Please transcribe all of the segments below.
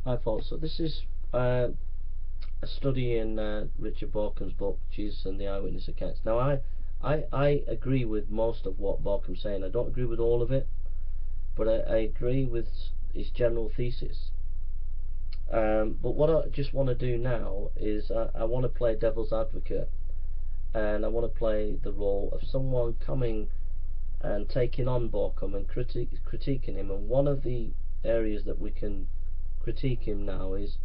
Hi folks, so this is a study in Richard Bauckham's book, Jesus and the Eyewitness Accounts. Now I agree with most of what Bauckham's saying. I don't agree with all of it, but I agree with his general thesis. But what I just want to do now is I want to play devil's advocate, and I want to play the role of someone coming and taking on Bauckham and critiquing him. And one of the areas that we can critique him now is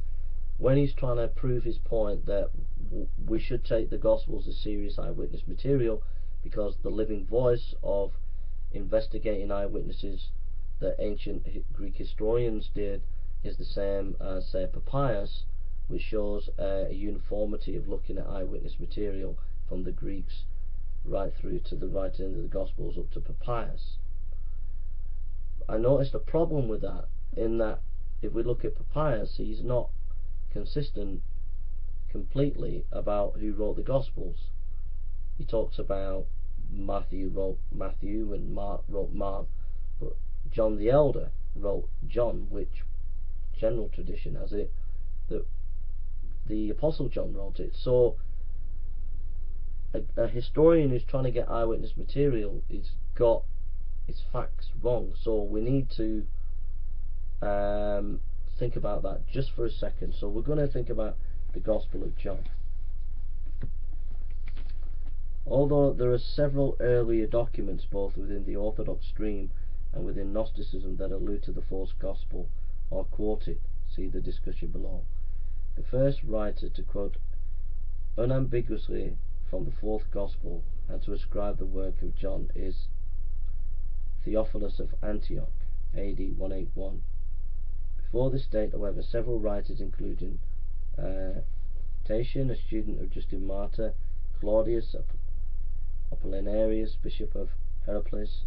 when he's trying to prove his point that we should take the Gospels as serious eyewitness material, because the living voice of investigating eyewitnesses that ancient Greek historians did is the same as, say, Papias, which shows a uniformity of looking at eyewitness material from the Greeks right through to the right end of the Gospels up to Papias. I noticed a problem with that, in that if we look at Papias, he's not consistent completely about who wrote the Gospels. He talks about Matthew wrote Matthew and Mark wrote Mark, but John the Elder wrote John, which general tradition has it that the Apostle John wrote it. So a historian who's trying to get eyewitness material has got his facts wrong. So we need to think about that just for a second. So we're going to think about the Gospel of John. Although there are several earlier documents both within the Orthodox stream and within Gnosticism that allude to the false gospel or quote it, see the discussion below. The first writer to quote unambiguously from the fourth gospel and to ascribe the work of John is Theophilus of Antioch, AD 181. Before this date, however, several writers, including Tatian, a student of Justin Martyr, Claudius Apollinarius, bishop of Hierapolis,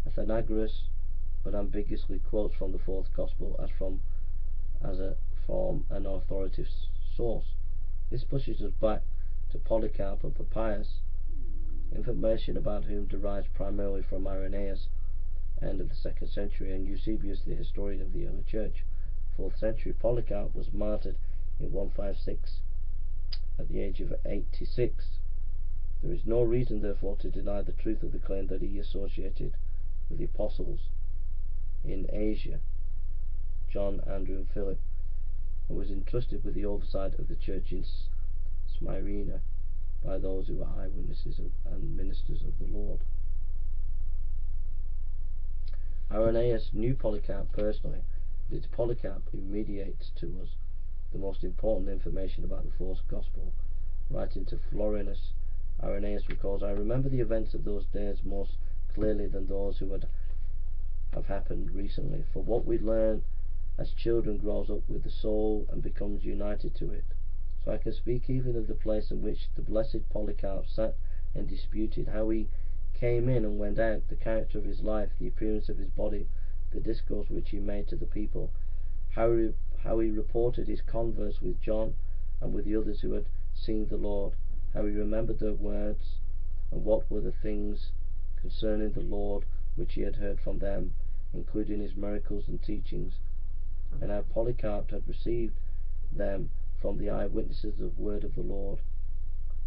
Athenagoras, unambiguously quotes from the fourth gospel as from an authoritative source. This pushes us back to Polycarp and Papias, information about whom derives primarily from Irenaeus, end of the 2nd century, and Eusebius, the historian of the early church. 4th century, Polycarp was martyred in 156 at the age of 86. There is no reason, therefore, to deny the truth of the claim that he associated with the apostles in Asia, John, Andrew, and Philip, and was entrusted with the oversight of the church in Smyrna by those who were eyewitnesses and ministers of the Lord. Irenaeus knew Polycarp personally, but it's Polycarp who mediates to us the most important information about the false gospel. Writing to Florinus, Irenaeus recalls, I remember the events of those days most clearly than those who have happened recently, for what we learn as children grows up with the soul and becomes united to it. So I can speak even of the place in which the blessed Polycarp sat and disputed, how he came in and went out, the character of his life, the appearance of his body, the discourse which he made to the people, how he reported his converse with John and with the others who had seen the Lord, how he remembered their words, and what were the things concerning the Lord which he had heard from them, including his miracles and teachings, and how Polycarp had received them from the eyewitnesses of the word of the Lord,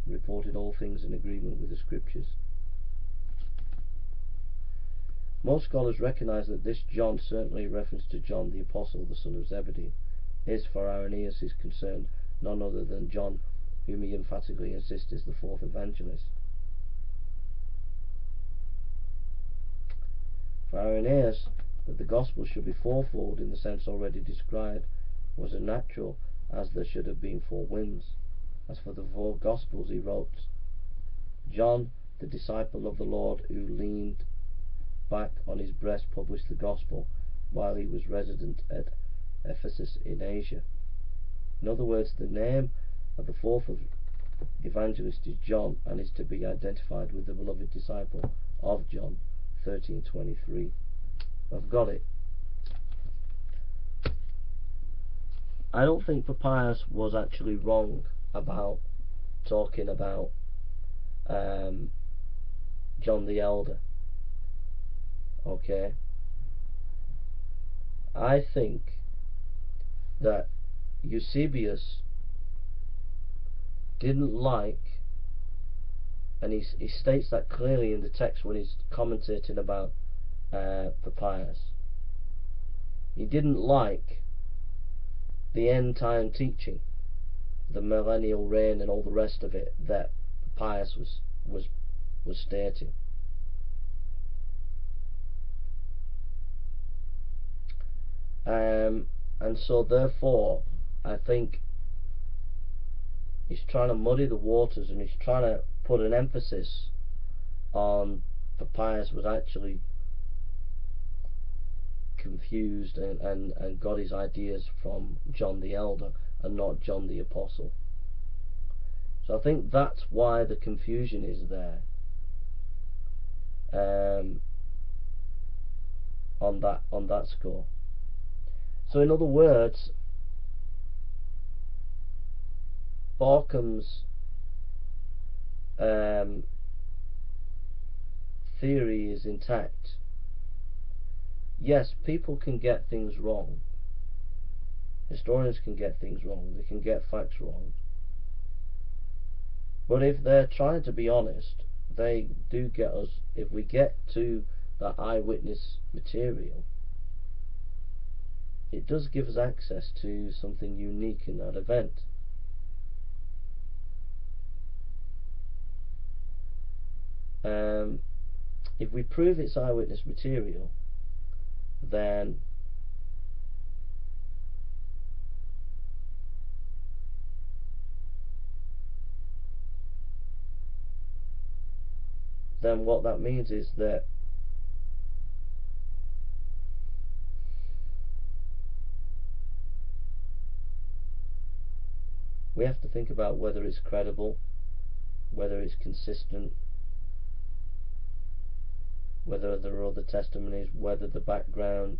and reported all things in agreement with the Scriptures. Most scholars recognize that this John, certainly in reference to John the Apostle, the son of Zebedee, is, for Irenaeus is concerned, none other than John, whom he emphatically insists is the fourth evangelist. For Irenaeus, that the gospel should be fourfold in the sense already described was as natural as there should have been four winds. As for the four gospels, he wrote, John, the disciple of the Lord, who leaned back on his breast, published the gospel while he was resident at Ephesus in Asia. In other words, the name of the fourth evangelist is John, and is to be identified with the beloved disciple of John, 13:23. I've got it. I don't think Papias was actually wrong about talking about John the Elder. Okay, I think that Eusebius didn't like, and he states that clearly in the text when he's commentating about Papias. He didn't like the end time teaching, the millennial reign and all the rest of it that Papias was stating. And so therefore I think he's trying to muddy the waters, and he's trying to put an emphasis on Papias was actually confused and got his ideas from John the Elder and not John the Apostle. So I think that's why the confusion is there on that score. So in other words, Baukham's theory is intact. Yes, people can get things wrong. Historians can get things wrong. They can get facts wrong. But if they're trying to be honest, they do get us. If we get to that eyewitness material, it does give us access to something unique in that event. If we prove it's eyewitness material, then what that means is that we have to think about whether it's credible, whether it's consistent, whether there are other testimonies, whether the background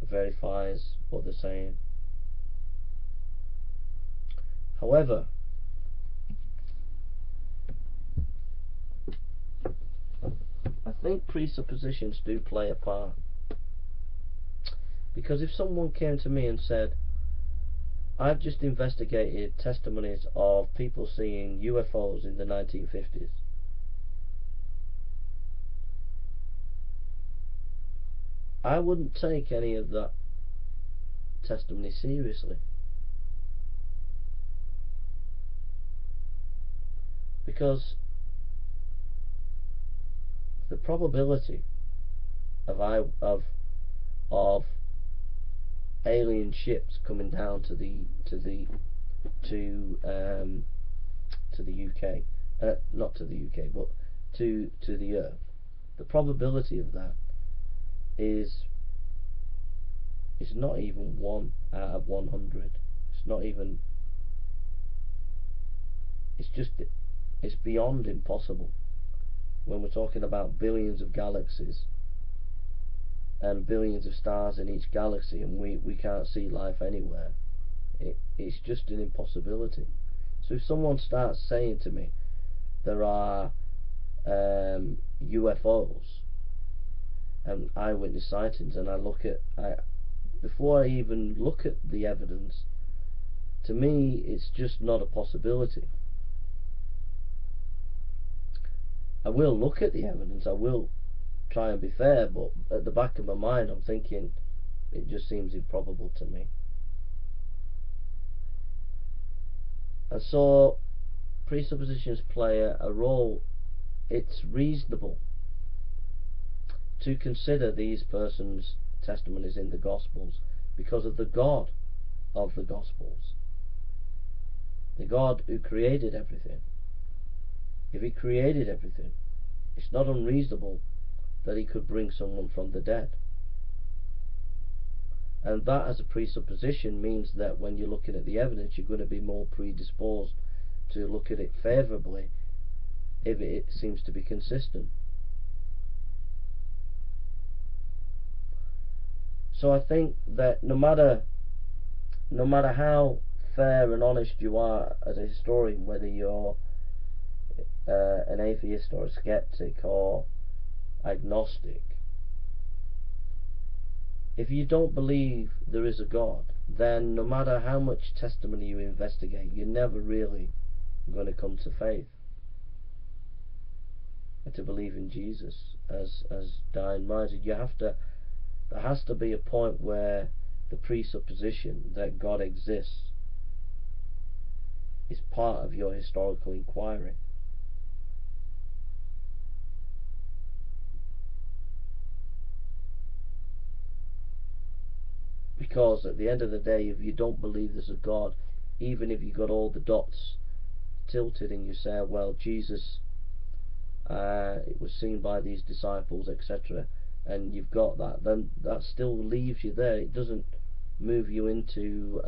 verifies what they're saying. However, I think presuppositions do play a part. Because if someone came to me and said, I've just investigated testimonies of people seeing UFOs in the 1950s, I wouldn't take any of that testimony seriously. Because the probability of alien ships coming down to the UK, not to the UK, but to the Earth, the probability of that is not even 1 out of 100. It's not even. It's beyond impossible when we're talking about billions of galaxies and billions of stars in each galaxy, and we can't see life anywhere. It's just an impossibility. So if someone starts saying to me there are UFOs and eyewitness sightings, and before I even look at the evidence, to me it's just not a possibility. I will look at the evidence, I will try and be fair, but at the back of my mind I'm thinking it just seems improbable to me. And so presuppositions play a role. It's reasonable to consider these persons' testimonies in the Gospels because of the God of the Gospels, the God who created everything. If he created everything, it's not unreasonable that he could bring someone from the dead. And that as a presupposition means that when you're looking at the evidence, you're going to be more predisposed to look at it favourably if it seems to be consistent. So I think that no matter how fair and honest you are as a historian, whether you're an atheist or a skeptic or agnostic, If you don't believe there is a God, then no matter how much testimony you investigate, you're never really going to come to faith and to believe in Jesus as dying riser. There has to be a point where the presupposition that God exists is part of your historical inquiry. Because at the end of the day, if you don't believe there's a God, even if you got all the dots tilted and you say, well, Jesus, it was seen by these disciples, etc., and you've got that, then that still leaves you there. It doesn't move you into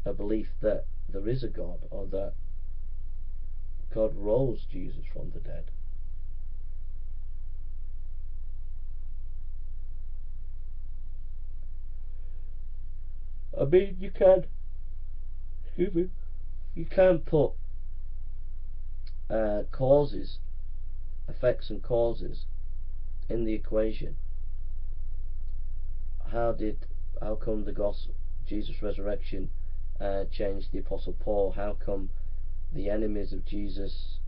a belief that there is a God, or that God rose Jesus from the dead. I mean, you can, excuse me, you can put causes, effects and causes in the equation. How come the gospel, Jesus' resurrection, changed the Apostle Paul? How come the enemies of Jesus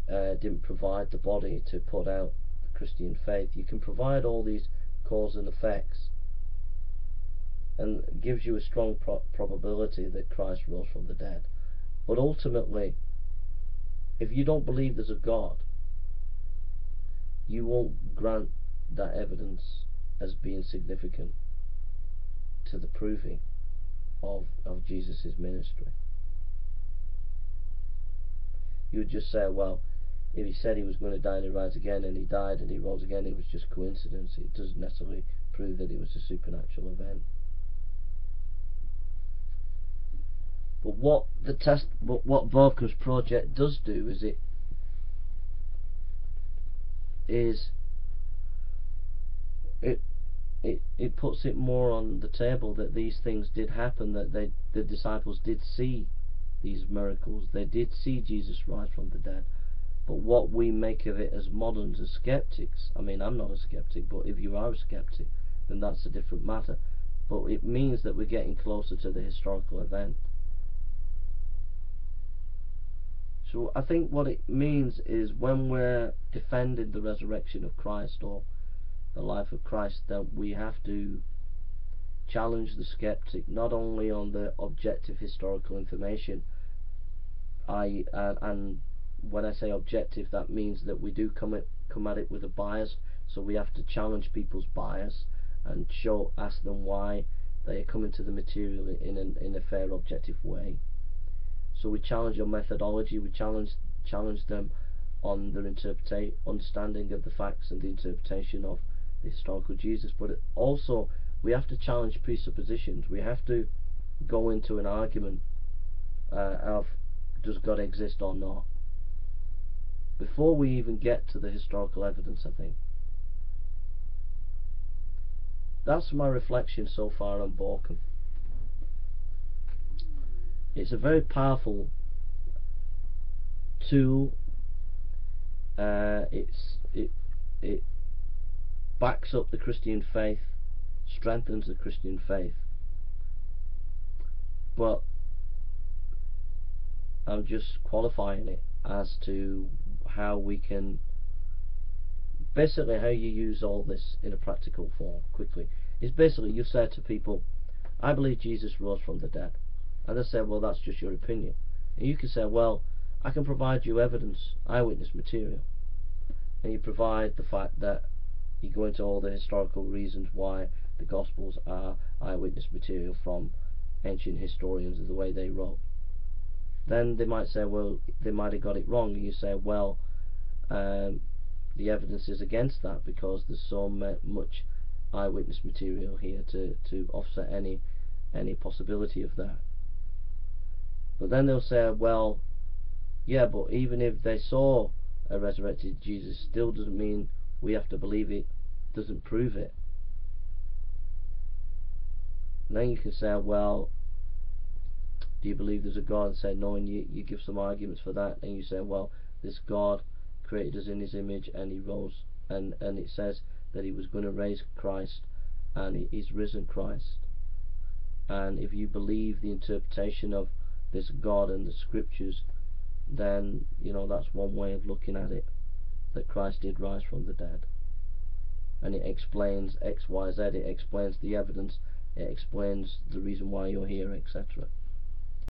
didn't provide the body to put out the Christian faith? You can provide all these cause and effects, and it gives you a strong probability that Christ rose from the dead. But ultimately, if you don't believe there's a God, you won't grant that evidence as being significant to the proving of Jesus' ministry. You would just say, well, if he said he was going to die and he rise again, and he died and he rose again, it was just coincidence. It doesn't necessarily prove that it was a supernatural event. But what Baukham's project does do is it puts it more on the table that these things did happen, that the disciples did see these miracles, they did see Jesus rise from the dead. But what we make of it as moderns, as skeptics, I mean, I'm not a skeptic, but if you are a skeptic, then that's a different matter. But it means that we're getting closer to the historical event. So I think what it means is, when we're defending the resurrection of Christ or the life of Christ, that we have to challenge the skeptic not only on the objective historical information, and when I say objective, that means that we do come at it with a bias. So we have to challenge people's bias and ask them why they are coming to the material in a fair, objective way. So we challenge your methodology, we challenge them on their understanding of the facts and the interpretation of the historical Jesus. But also we have to challenge presuppositions. We have to go into an argument of, does God exist or not, before we even get to the historical evidence. I think that's my reflection so far on Bauckham. It's a very powerful tool. It backs up the Christian faith, strengthens the Christian faith. But I'm just qualifying it as to how we can, basically how you use all this in a practical form quickly. It's basically, you said to people, I believe Jesus rose from the dead, and they say, well, that's just your opinion. And you can say, well, I can provide you evidence, eyewitness material, and you provide the fact that you go into all the historical reasons why the Gospels are eyewitness material from ancient historians of the way they wrote. Then they might say, well, they might have got it wrong, and you say, well, the evidence is against that, because there's so much eyewitness material here to offset any possibility of that. But then they'll say, well, yeah, but even if they saw a resurrected Jesus, still doesn't mean we have to believe it, doesn't prove it. And then you can say, well, do you believe there's a God? And say no, and you give some arguments for that, and you say, well, this God created us in his image, and he rose, and it says that he was going to raise Christ, and he's risen Christ. And if you believe the interpretation of this God and the scriptures, then that's one way of looking at it, that Christ did rise from the dead. And it explains X, Y, Z, it explains the evidence, it explains the reason why you're here, etc.